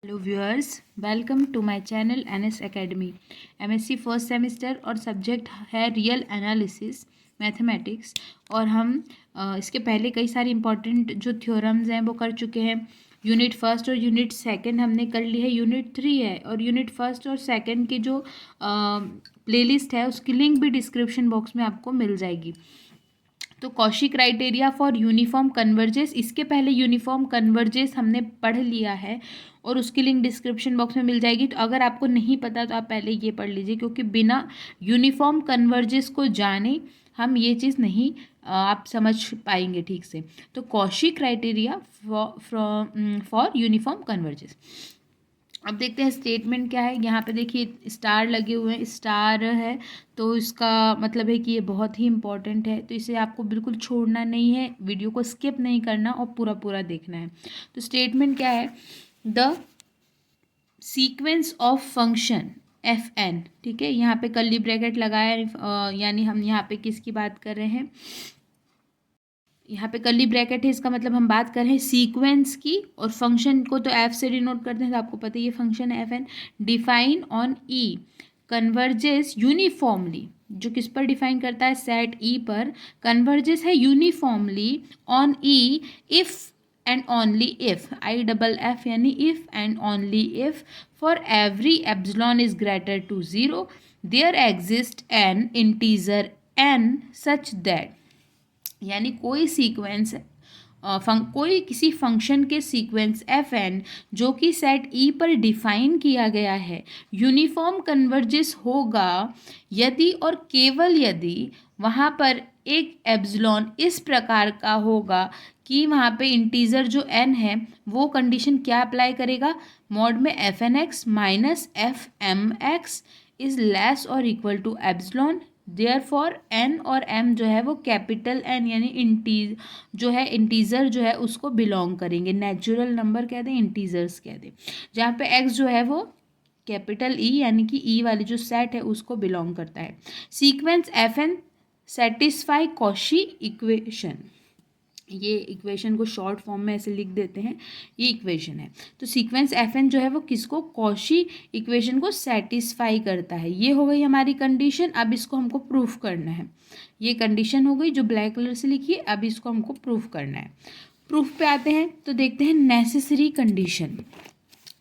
Hello viewers, welcome to my channel NS academy. MSc first semester और subject है real analysis mathematics. और हम इसके पहले कई सारी इंपॉर्टेंट जो थ्योरम्स हैं वो कर चुके हैं। यूनिट फर्स्ट और यूनिट सेकंड हमने कर ली है। यूनिट 3 है और यूनिट फर्स्ट और सेकंड की जो प्लेलिस्ट है उसकी लिंक भी डिस्क्रिप्शन बॉक्स में आपको मिल जाएगी। तो Cauchy criteria for uniform converges, इसके पहले यूनिफॉर्म कन्वर्जेस हमने पढ़ लिया है और उसकी लिंक डिस्क्रिप्शन बॉक्स में मिल जाएगी। तो अगर आपको नहीं पता तो आप पहले ये पढ़ लीजिए, क्योंकि बिना यूनिफॉर्म कन्वर्जेस को जाने हम ये चीज़ नहीं आप समझ पाएंगे ठीक से। तो Cauchy criteria for uniform converges. अब देखते हैं स्टेटमेंट क्या है। यहाँ पे देखिए स्टार लगे हुए हैं, स्टार है तो इसका मतलब है कि ये बहुत ही इंपॉर्टेंट है, तो इसे आपको बिल्कुल छोड़ना नहीं है, वीडियो को स्किप नहीं करना और पूरा पूरा देखना है। तो स्टेटमेंट क्या है, the sequence of function F N, ठीक है, यहाँ पे कर्ली ब्रैकेट लगाया यानी हम यहाँ पे किसकी बात कर रहे हैं, यहाँ पे कर्ली ब्रैकेट है, इसका मतलब हम बात कर रहे हैं सीक्वेंस की, और फंक्शन को तो एफ से डिनोट करते हैं, तो आपको पता है ये फंक्शन है F N. Define on E converges uniformly, जो किस पर डिफाइन करता है, सेट ई पर कन्वर्जेस है uniformly on E if and only if, I double F यानी if and only if, for every epsilon is greater to 0 there exist N integer N such that, यानी कोई सीक्वेंस कोई किसी function के sequence F N जो कि set ई पर define किया गया है यूनिफॉर्म कन्वर्जेस होगा यदि और केवल यदि वहाँ पर एक एप्सिलॉन इस प्रकार का होगा कि वहाँ पे इंटीजर जो एन है वो कंडीशन क्या अप्लाई करेगा, मॉड में F N x minus F M X is less और equal to epsilon, therefore N और एम जो है वो कैपिटल एन यानी इंटीजर जो है उसको बिलोंग करेंगे, नेचुरल नंबर कह दें, इंटीजर्स कह दें, जहाँ पे एक्स जो है वो कैपिटल ई यानी कि ई वाली जो सेट है उसको बिलोंग करता है। Sequence F N satisfy Cauchy equation, ये इक्वेशन को शॉर्ट फॉर्म में ऐसे लिख देते हैं, ये इक्वेशन है। तो सीक्वेंस एफ एन जो है वो किसको, कॉशी इक्वेशन को सेटिस्फाई करता है। ये हो गई हमारी कंडीशन। अब इसको हमको प्रूफ करना है, ये कंडीशन हो गई जो ब्लैक कलर से लिखी है, अब इसको हमको प्रूफ करना है। प्रूफ पे आते हैं तो देखते हैं नेसेसरी कंडीशन।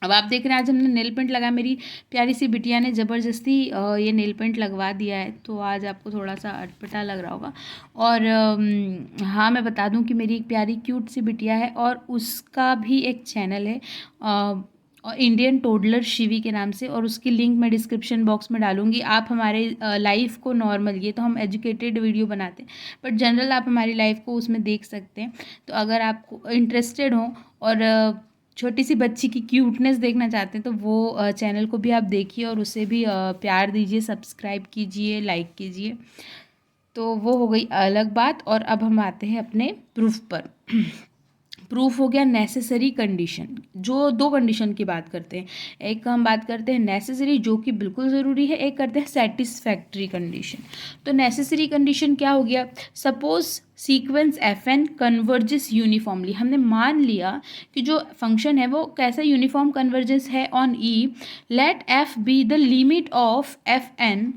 अब आप देख रहे हैं आज हमने नेल पेंट लगाया, मेरी प्यारी सी बिटिया ने ज़बरदस्ती ये नेल पेंट लगवा दिया है, तो आज आपको थोड़ा सा अटपटा लग रहा होगा। और हाँ, मैं बता दूं कि मेरी एक प्यारी क्यूट सी बिटिया है और उसका भी एक चैनल है और इंडियन टोडलर शिवी के नाम से, और उसकी लिंक मैं डिस्क्रिप्शन बॉक्स में डालूंगी। आप हमारे लाइफ को नॉर्मल, ये तो हम एजुकेटेड वीडियो बनाते हैं बट जनरल आप हमारी लाइफ को उसमें देख सकते हैं। तो अगर आपको इंटरेस्टेड हो और छोटी सी बच्ची की क्यूटनेस देखना चाहते हैं तो वो चैनल को भी आप देखिए और उसे भी प्यार दीजिए, सब्सक्राइब कीजिए, लाइक कीजिए। तो वो हो गई अलग बात। और अब हम आते हैं अपने प्रूफ पर। प्रूफ हो गया नेसेसरी कंडीशन, जो दो कंडीशन की बात करते हैं, एक हम बात करते हैं नेसेसरी जो कि बिल्कुल ज़रूरी है, एक करते हैं सेटिस्फैक्ट्री कंडीशन। तो नेसेसरी कंडीशन क्या हो गया, suppose sequence F N converges uniformly, हमने मान लिया कि जो फंक्शन है वो कैसा यूनिफॉर्म कन्वर्जेस है on E, let F be the limit of F N,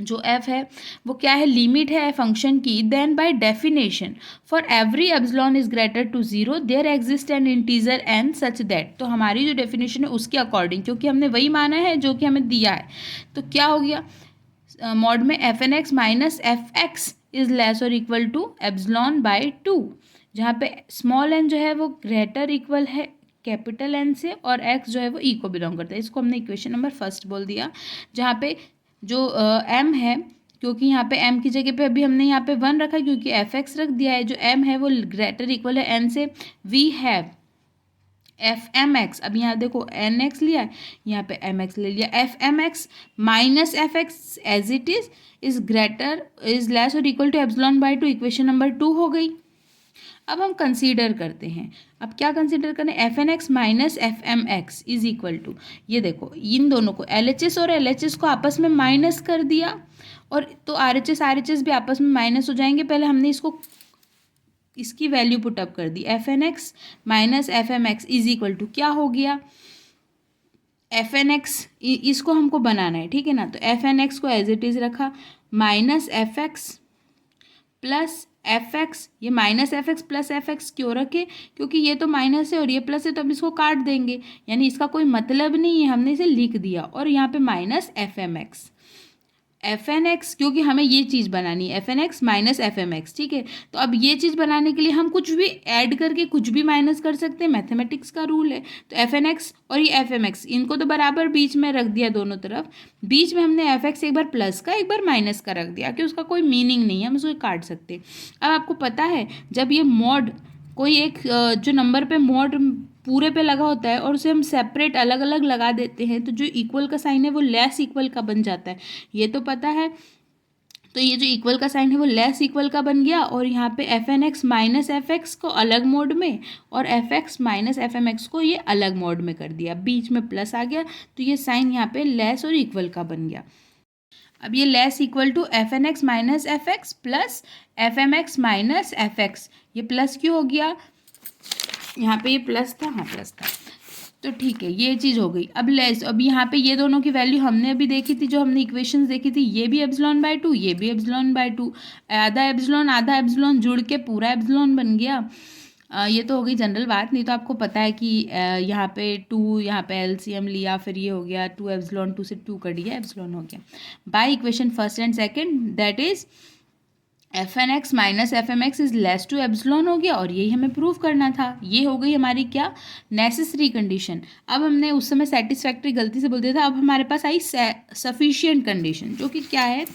जो f है वो क्या है, लिमिट है फंक्शन की, then by definition for every epsilon is greater to 0 there exist N integer n such that. तो हमारी जो डेफिनेशन है उसके अकॉर्डिंग, क्योंकि हमने वही माना है जो कि हमें दिया है, तो क्या हो गया, मॉड में F N x minus F X is less और इक्वल टू एप्सिलॉन बाय 2, जहाँ पे स्मॉल n जो है वो ग्रेटर इक्वल है कैपिटल एन से और x जो है वो e को बिलोंग करता है। इसको हमने इक्वेशन नंबर फर्स्ट बोल दिया, जहाँ पे जो m है, क्योंकि यहाँ पे m की जगह पे अभी हमने यहाँ पे 1 रखा क्योंकि एफ एक्स रख दिया है, जो m है वो ग्रेटर इक्वल है n से, we have F M X, अब यहाँ देखो एन एक्स लिया है, यहाँ पे एम एक्स ले लिया, f M x minus F x as it is greater is less और equal to epsilon by 2, equation number 2 हो गई। अब हम कंसीडर करते हैं, अब क्या कंसीडर करें, F N x minus F M x is equal to, ये देखो इन दोनों को एल एच एस और एल एच एस को आपस में माइनस कर दिया, और तो आर एच एस भी आपस में माइनस हो जाएंगे। पहले हमने इसको इसकी वैल्यू पुटअप कर दी, f N x minus F M x is equal to क्या हो गया, एफ एन एक्स इसको हमको बनाना है, ठीक है ना। तो एफ एन एक्स को एज इट इज़ रखा, minus F x plus f x. ये minus F x plus f x क्यों रखे, क्योंकि ये तो माइनस है और ये प्लस है, तो हम इसको काट देंगे, यानी इसका कोई मतलब नहीं है, हमने इसे लिख दिया। और यहाँ पे minus F M X, F N X, क्योंकि हमें ये चीज़ बनानी है, F N x minus F M X, ठीक है। तो अब ये चीज़ बनाने के लिए हम कुछ भी ऐड करके कुछ भी माइनस कर सकते हैं, मैथमेटिक्स का रूल है। तो एफ एन एक्स और ये एफ एम एक्स, इनको तो बराबर बीच में रख दिया दोनों तरफ। बीच में हमने एफ एक्स एक बार प्लस का एक बार माइनस का रख दिया कि उसका कोई मीनिंग नहीं है, हम उसको काट सकते। अब आपको पता है जब ये मॉड कोई एक जो नंबर पे मॉड पूरे पे लगा होता है और उसे हम सेपरेट अलग अलग लगा देते हैं, तो जो इक्वल का साइन है वो लेस इक्वल का बन जाता है, ये तो पता है। तो ये जो इक्वल का साइन है वो लेस इक्वल का बन गया, और यहाँ पे F N x minus F X को अलग मोड में और F X minus F M X को ये अलग मोड में कर दिया, बीच में प्लस आ गया, तो ये साइन यहाँ पे लेस और इक्वल का बन गया। अब ये less equal to F N x minus F x plus F M x minus F x, ये प्लस क्यों हो गया, यहाँ पे ये प्लस था, हाँ प्लस था, तो ठीक है ये चीज़ हो गई। अब लेस, अब यहाँ पे ये दोनों की वैल्यू हमने अभी देखी थी, जो हमने इक्वेशंस देखी थी, ये भी एप्सिलॉन बाय 2, ये भी एप्सिलॉन बाय 2, आधा एप्सिलॉन जुड़ के पूरा एप्सिलॉन बन गया। ये तो हो गई जनरल बात, नहीं तो आपको पता है कि यहाँ पे 2, यहाँ पे एलसीएम लिया, फिर ये हो गया 2 एप्सिलॉन, 2 से 2 कट गया, एप्सिलॉन हो गया। By equation first and second, that is F N x minus F M x is less to epsilon हो गया, और यही हमें प्रूव करना था। ये हो गई हमारी क्या, नेसेसरी कंडीशन। अब हमने उस समय सेटिस्फैक्ट्री गलती से बोल दिया था, अब हमारे पास आई सफिशिएंट कंडीशन, जो कि क्या है,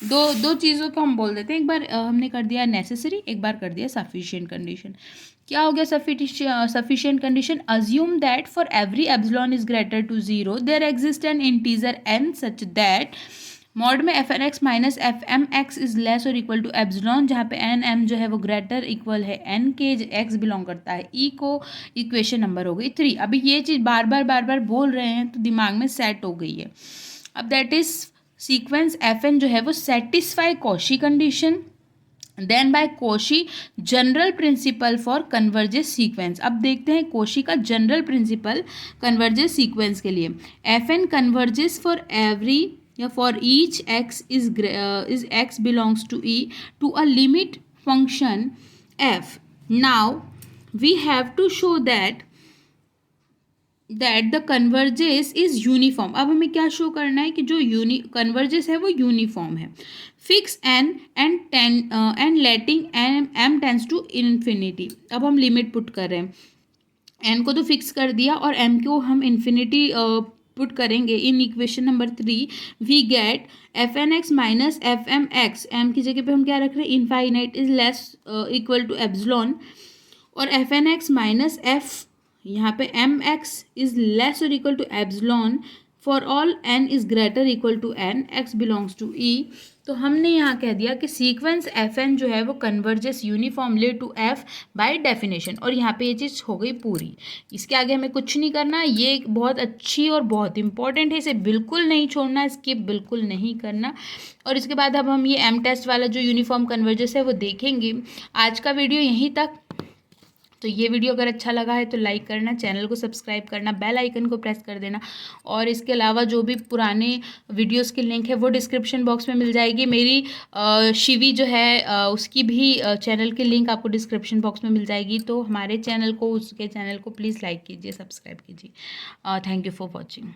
दो चीज़ों को हम बोल देते हैं, एक बार हमने कर दिया नेसेसरी, एक बार कर दिया सफिशिएंट कंडीशन। क्या हो गया sufficient condition, assume that for every epsilon is greater to 0 there exist N integer n such that mod में F N x minus F M x is less और इक्वल टू एप्सिलॉन, जहाँ पे n m जो है वो greater equal है n के, x belong करता है ई को। इक्वेशन नंबर हो गई 3। अभी ये चीज़ बार बार बोल रहे हैं तो दिमाग में सेट हो गई है। अब that is sequence F N जो है वो satisfy Cauchy condition, then by Cauchy general principle for converges sequence. अब देखते हैं कोशी का जनरल प्रिंसिपल कन्वर्जेस सीक्वेंस के लिए, f N converges for every या for each x is x belongs to E to a limit function f. Now we have to show that the converges is uniform. अब हमें क्या show करना है कि जो कन्वर्जेस है वो यूनिफॉर्म है। Fix N and letting M tends to infinity. अब हम लिमिट पुट कर रहे हैं, एन को तो फिक्स कर दिया और एम को हम इन्फिनिटी पुट करेंगे। In equation number 3 we get f N x minus F M x, m की जगह पे हम क्या रख रहे हैं, infinite is less equal to epsilon, और f N x minus f, यहाँ पे एम एक्स इज लेस और equal to epsilon for all n is greater equal to n, x belongs to E. तो हमने यहाँ कह दिया कि सीक्वेंस एफ एन जो है वो converges uniformly to F by definition, और यहाँ पे ये चीज़ हो गई पूरी। इसके आगे हमें कुछ नहीं करना, ये एक बहुत अच्छी और बहुत इंपॉर्टेंट है, इसे बिल्कुल नहीं छोड़ना, स्किप बिल्कुल नहीं करना। और इसके बाद अब हम ये एम टेस्ट वाला जो यूनिफॉर्म कन्वर्जेस है वो देखेंगे। आज का वीडियो यहीं तक। तो ये वीडियो अगर अच्छा लगा है तो लाइक करना, चैनल को सब्सक्राइब करना, बेल आइकन को प्रेस कर देना, और इसके अलावा जो भी पुराने वीडियोस की लिंक है वो डिस्क्रिप्शन बॉक्स में मिल जाएगी। मेरी शिवी जो है उसकी भी चैनल की लिंक आपको डिस्क्रिप्शन बॉक्स में मिल जाएगी। तो हमारे चैनल को, उसके चैनल को प्लीज़ लाइक कीजिए, सब्सक्राइब कीजिए। Thank you for watching.